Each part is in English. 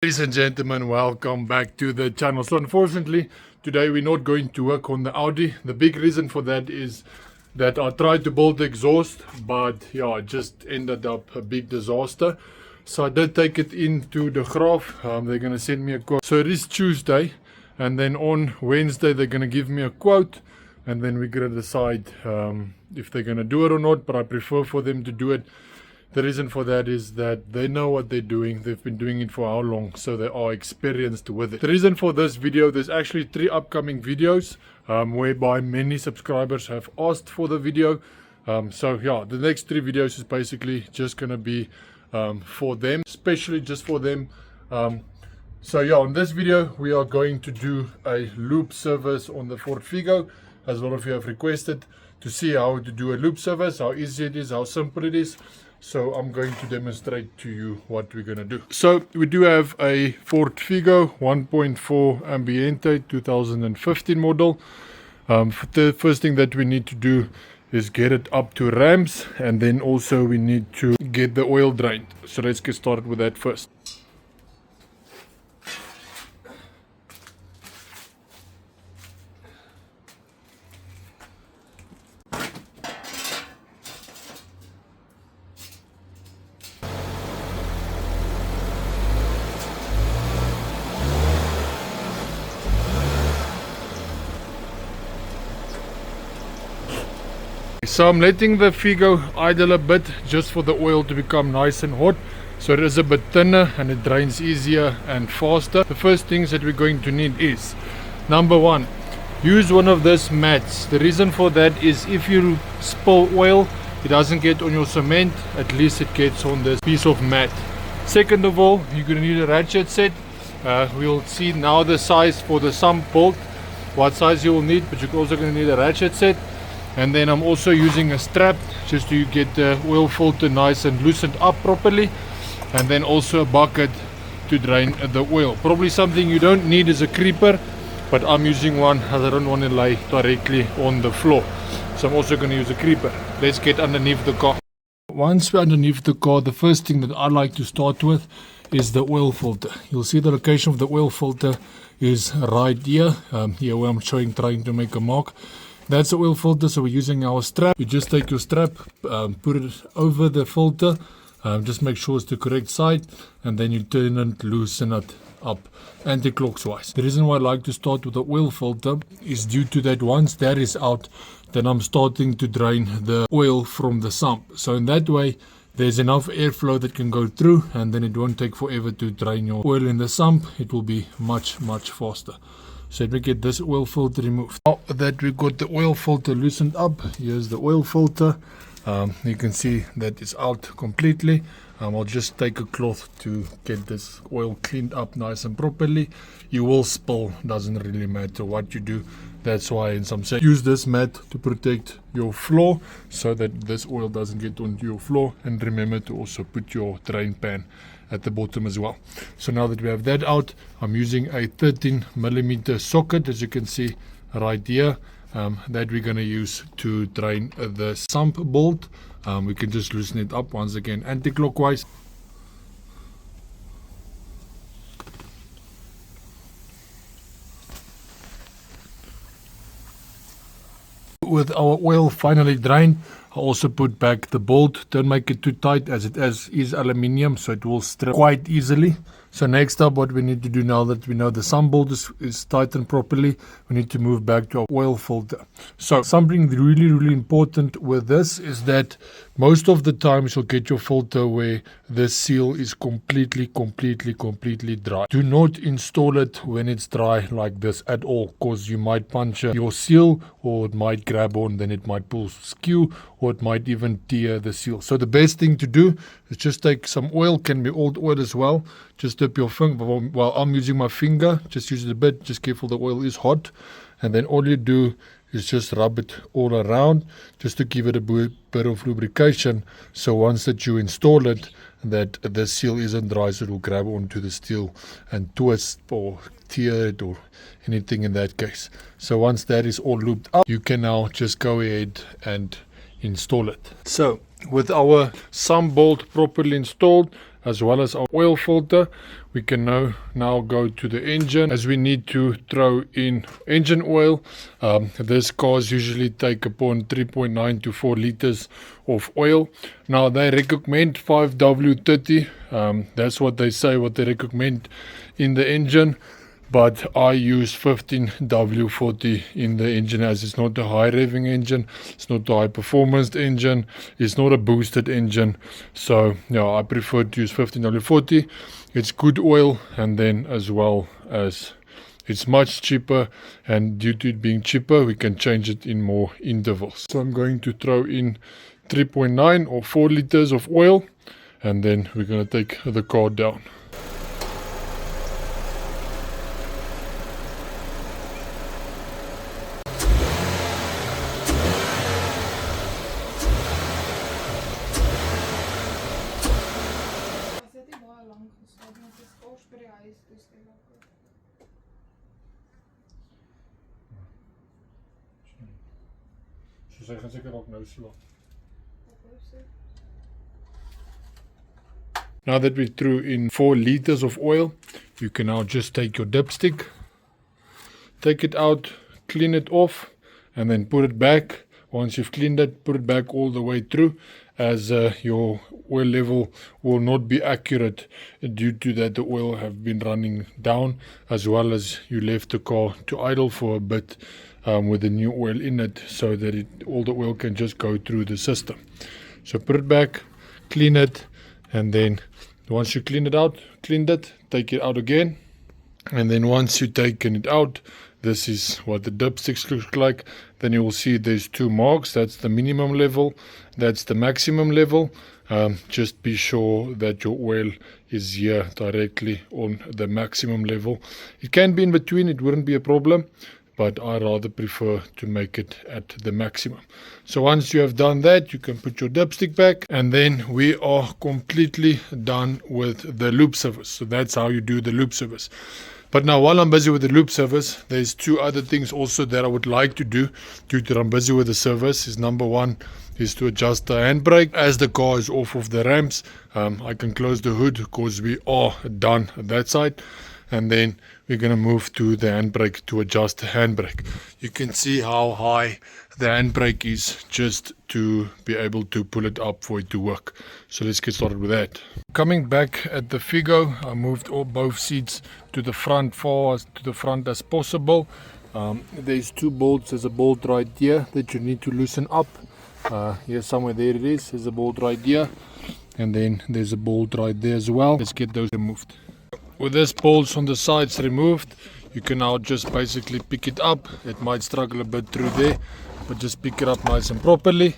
Ladies and gentlemen, welcome back to the channel. So unfortunately, today we're not going to work on the Audi. The big reason for that is that I tried to build the exhaust, but yeah, it just ended up a big disaster. So I did take it into the Graaf. They're going to send me a quote. So it is Tuesday, and then on Wednesday they're going to give me a quote, and then we're going to decide if they're going to do it or not, but I prefer for them to do it. The reason for that is that they know what they're doing. They've been doing it for how long, so they are experienced with it. The reason for this video, there's actually 3 upcoming videos whereby many subscribers have asked for the video. So yeah, the next 3 videos is basically just going to be for them, especially just for them. So yeah, on this video we are going to do a lube service on the Ford Figo, as a lot of you have requested to see how to do a lube service, how easy it is, how simple it is. So I'm going to demonstrate to you what we're going to do. So we do have a Ford Figo 1.4 Ambiente 2015 model. The first thing that we need to do is get it up to ramps, and then also we need to get the oil drained. So let's get started with that first. So I'm letting the Figo idle a bit just for the oil to become nice and hot, so it is a bit thinner and it drains easier and faster. The first things that we're going to need is, number 1, use one of those mats. The reason for that is if you spill oil, it doesn't get on your cement, at least it gets on this piece of mat. Second of all, you're going to need a ratchet set. We'll see now the size for the sump bolt, what size you will need, but you're also going to need a ratchet set. And then I'm also using a strap just to get the oil filter nice and loosened up properly. And then also a bucket to drain the oil. Probably something you don't need is a creeper, but I'm using one as I don't want to lay directly on the floor. So I'm also going to use a creeper. Let's get underneath the car. Once we're underneath the car, the first thing that I like to start with is the oil filter. You'll see the location of the oil filter is right here. Here where I'm trying to make a mark. That's the oil filter, so we're using our strap. You just take your strap, put it over the filter, just make sure it's the correct side, and then you turn it, loosen it up anti-clockwise. The reason why I like to start with the oil filter is due to that once that is out, then I'm starting to drain the oil from the sump. So in that way, there's enough airflow that can go through, and then it won't take forever to drain your oil in the sump. It will be much faster. So let me get this oil filter removed. Now that we've got the oil filter loosened up, here's the oil filter. You can see that it's out completely. I'll just take a cloth to get this oil cleaned up nice and properly. You will spill, doesn't really matter what you do. That's why in some sense use this mat to protect your floor so that this oil doesn't get onto your floor. And remember to also put your drain pan at the bottom as well. So now that we have that out, I'm using a 13mm socket, as you can see right here, that we're going to use to drain the sump bolt. We can just loosen it up once again anti-clockwise. With our oil finally drained, I also put back the bolt. Don't make it too tight, as it is aluminium, so it will strip quite easily. So next up, what we need to do now that we know the sump bolt is tightened properly, we need to move back to our oil filter. So something really important with this is that most of the times you'll get your filter where the seal is completely dry. Do not install it when it's dry like this at all, because you might puncture your seal, or it might grab on, then it might pull skew, or it might even tear the seal. So the best thing to do is just take some oil, can be old oil as well. Just dip your finger, while I'm using my finger, just use it a bit, just careful the oil is hot. And then all you do is just rub it all around, just to give it a bit of lubrication. So once that you install it, that the seal isn't dry, so it will grab onto the steel and twist or tear it or anything in that case. So once that is all looped up, you can now just go ahead and install it. So with our sump bolt properly installed, as well as our oil filter. We can now go to the engine, as we need to throw in engine oil. This cars usually take upon 3.9 to 4 liters of oil. Now they recommend 5W30. That's what they say, what they recommend in the engine. But I use 15W40 in the engine, as it's not a high revving engine, it's not a high performance engine, it's not a boosted engine. So yeah, I prefer to use 15W40. It's good oil, and then as well as it's much cheaper, and due to it being cheaper, we can change it in more intervals. So I'm going to throw in 3.9 or 4 liters of oil, and then we're going to take the car down. Now that we threw in 4 liters of oil, you can now just take your dipstick, take it out, clean it off, and then put it back. Once you've cleaned it, put it back all the way through, as your oil level will not be accurate due to that the oil have been running down, as well as you left the car to idle for a bit with the new oil in it, so that all the oil can just go through the system. So put it back, clean it, and then once you cleaned it, take it out again. And then once you've taken it out, this is what the dipsticks look like. Then you will see there's 2 marks. That's the minimum level, that's the maximum level. Just be sure that your oil is here directly on the maximum level. It can be in between, it wouldn't be a problem, but I rather prefer to make it at the maximum. So once you have done that, you can put your dipstick back, and then we are completely done with the lube service. So that's how you do the lube service. But now, while I'm busy with the lube service, there's 2 other things also that I would like to do due to I'm busy with the service. Is number 1 is to adjust the handbrake. As the car is off of the ramps, I can close the hood because we are done at that side. And then we're going to move to the handbrake to adjust the handbrake. You can see how high the handbrake is just to be able to pull it up for it to work. So let's get started with that. Coming back at the Figo, I moved both seats to the front, far as to the front as possible. There's 2 bolts. There's a bolt right here that you need to loosen up. Here somewhere, there it is. There's a bolt right here, and then there's a bolt right there as well. Let's get those removed. With this bolts on the sides removed, you can now just basically pick it up. It might struggle a bit through there, but just pick it up nice and properly,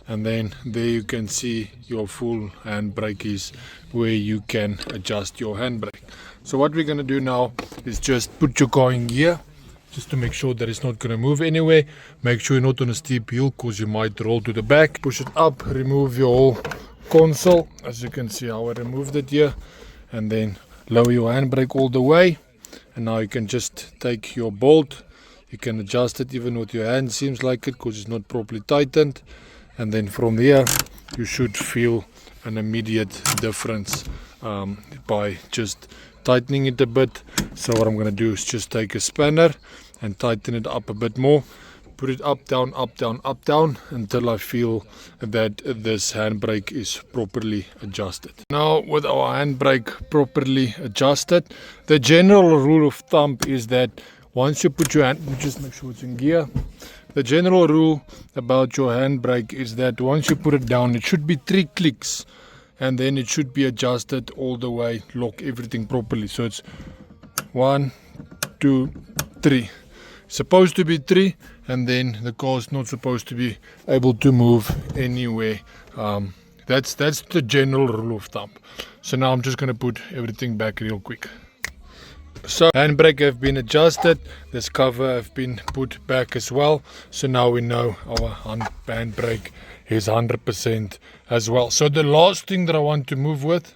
and then there you can see your full handbrake is where you can adjust your handbrake. So what we're going to do now is just put your car in gear, just to make sure that it's not going to move anywhere. Make sure you're not on a steep hill, because you might roll to the back. Push it up, remove your whole console, as you can see how I removed it here, and then lower your handbrake all the way. And now you can just take your bolt, you can adjust it even with your hand, seems like it, because it's not properly tightened. And then from here you should feel an immediate difference by just tightening it a bit. So what I'm going to do is just take a spanner and tighten it up a bit more. Put it up, down, up, down, up, down, until I feel that this handbrake is properly adjusted. Now, with our handbrake properly adjusted, the general rule of thumb is that once you put your hand, just make sure it's in gear. The general rule about your handbrake is that once you put it down, it should be 3 clicks, and then it should be adjusted all the way, lock everything properly. So it's 1, 2, 3. Supposed to be 3, and then the car is not supposed to be able to move anywhere. That's the general rule of thumb. So now I'm just going to put everything back real quick. So handbrake have been adjusted, this cover have been put back as well. So now we know our handbrake is 100% as well. So the last thing that I want to move with,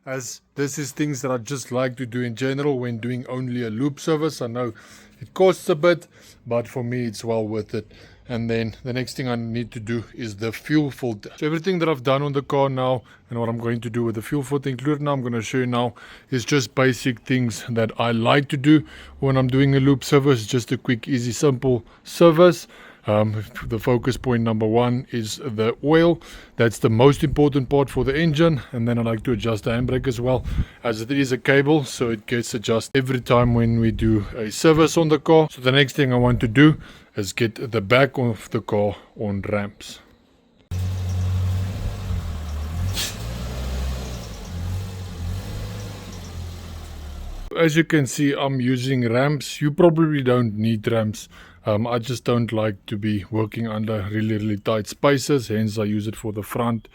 as this is things that I just like to do in general when doing only a lube service. I know It costs a bit, but for me it's well worth it. And then the next thing I need to do is the fuel filter. So everything that I've done on the car now and what I'm going to do with the fuel filter included now, I'm going to show you now, is just basic things that I like to do when I'm doing a lube service. Just a quick, easy, simple service. The focus point number one is the oil. That's the most important part for the engine. And then I like to adjust the handbrake as well, as it is a cable, so it gets adjusted every time when we do a service on the car. So the next thing I want to do is get the back of the car on ramps. As you can see, I'm using ramps. You probably don't need ramps. I just don't like to be working under really tight spaces, hence I use it for the front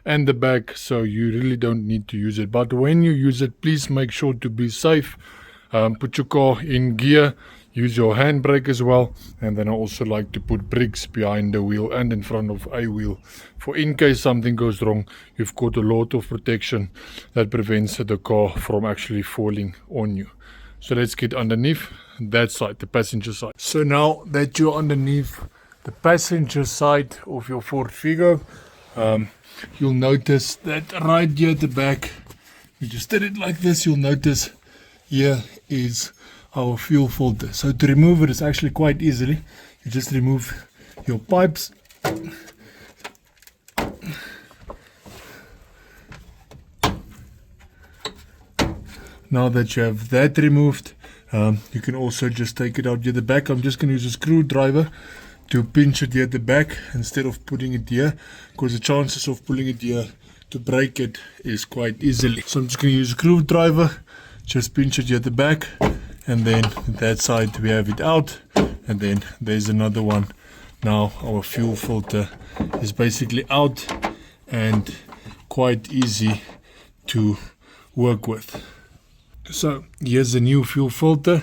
and the back, so you really don't need to use it. But when you use it, please make sure to be safe. Put your car in gear, use your handbrake as well, and then I also like to put bricks behind the wheel and in front of a wheel, for in case something goes wrong, you've got a lot of protection that prevents the car from actually falling on you. So let's get underneath that side, the passenger side. So now that you're underneath the passenger side of your Ford Figo, you'll notice that right here at the back, you just did it like this, you'll notice here is our fuel filter. So to remove it is actually quite easily. You just remove your pipes. Now that you have that removed, you can also just take it out here at the back. I'm just going to use a screwdriver to pinch it here at the back instead of putting it here, because the chances of pulling it here to break it is quite easily. So I'm just going to use a screwdriver, just pinch it here at the back, and then that side we have it out, and then there's another one. Now our fuel filter is basically out and quite easy to work with. So here's a new fuel filter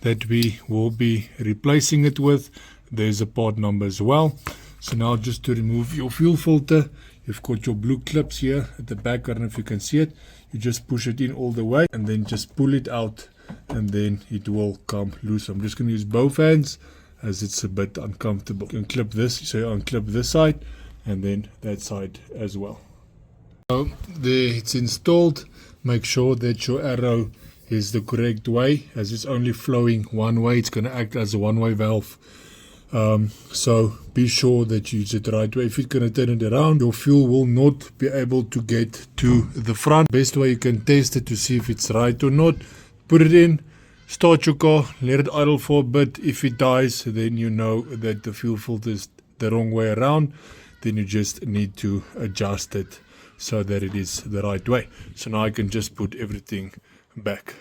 that we will be replacing it with. There's a part number as well. So now just to remove your fuel filter, you've got your blue clips here at the back. I don't know if you can see it. You just push it in all the way and then just pull it out, and then it will come loose. I'm just going to use both hands as it's a bit uncomfortable. You can clip this, so you unclip this side and then that side as well. So there it's installed. Make sure that your arrow is the correct way, as it's only flowing one way. It's going to act as a one-way valve. So be sure that you use it the right way. If you're going to turn it around, your fuel will not be able to get to the front. Best way you can test it to see if it's right or not, put it in, start your car, let it idle for a bit. If it dies, then you know that the fuel filter is the wrong way around. Then you just need to adjust it so that it is the right way. So now I can just put everything back.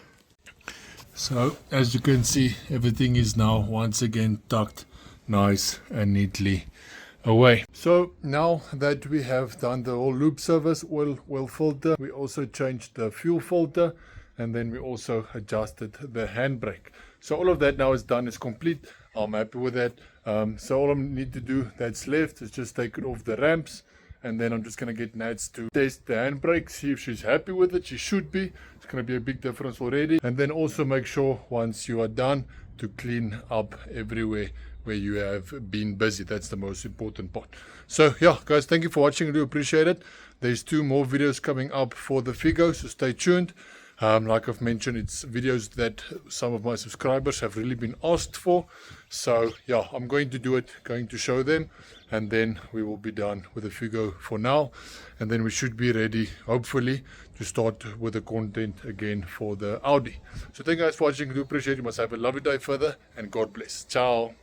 So as you can see, everything is now once again tucked nice and neatly away. So now that we have done the whole lube service, oil filter, we also changed the fuel filter, and then we also adjusted the handbrake. So all of that now is done, it's complete. I'm happy with that. So all I need to do that's left is just take it off the ramps, and then I'm just going to get Natz to test the handbrake, see if she's happy with it. She should be. It's going to be a big difference already. And then also make sure once you are done to clean up everywhere where you have been busy. That's the most important part. So yeah, guys, thank you for watching. I do appreciate it. There's 2 more videos coming up for the Figo, so stay tuned. Like I've mentioned, it's videos that some of my subscribers have really been asked for. So yeah, I'm going to do it, going to show them, and then we will be done with the Figo for now. And then we should be ready, hopefully, to start with the content again for the Audi. So thank you guys for watching. I do appreciate it. You must have a lovely day further, and God bless. Ciao.